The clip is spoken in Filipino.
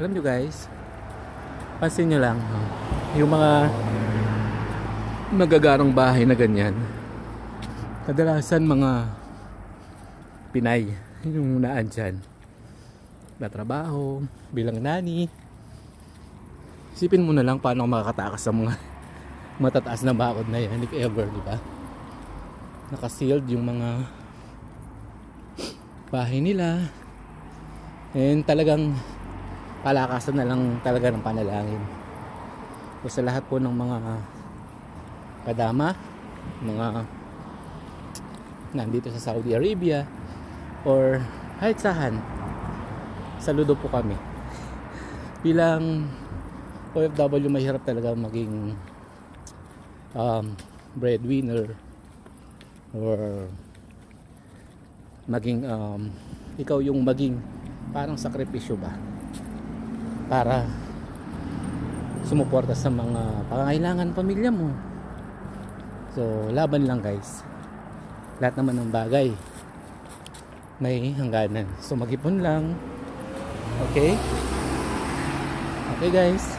Alam nyo guys, pansin nyo lang, yung mga magagarong bahay na ganyan, kadalasan mga Pinay yung naan dyan na trabaho bilang nani. Isipin mo na lang paano makakatakas sa mga matataas na bakod na yan, if ever, di ba? Nakasealed yung mga bahay nila, and talagang palakasan na lang talaga ng panalangin. So sa lahat po ng mga kadama, mga nandito sa Saudi Arabia or kahit saan, saludo po kami. Bilang OFW, mahirap talaga maging breadwinner or maging ikaw yung maging parang sakripisyo ba para sumuporta sa mga pangangailangan pamilya mo. So laban lang guys, lahat naman ng bagay may hangganan, so mag-ipon lang. Okay guys.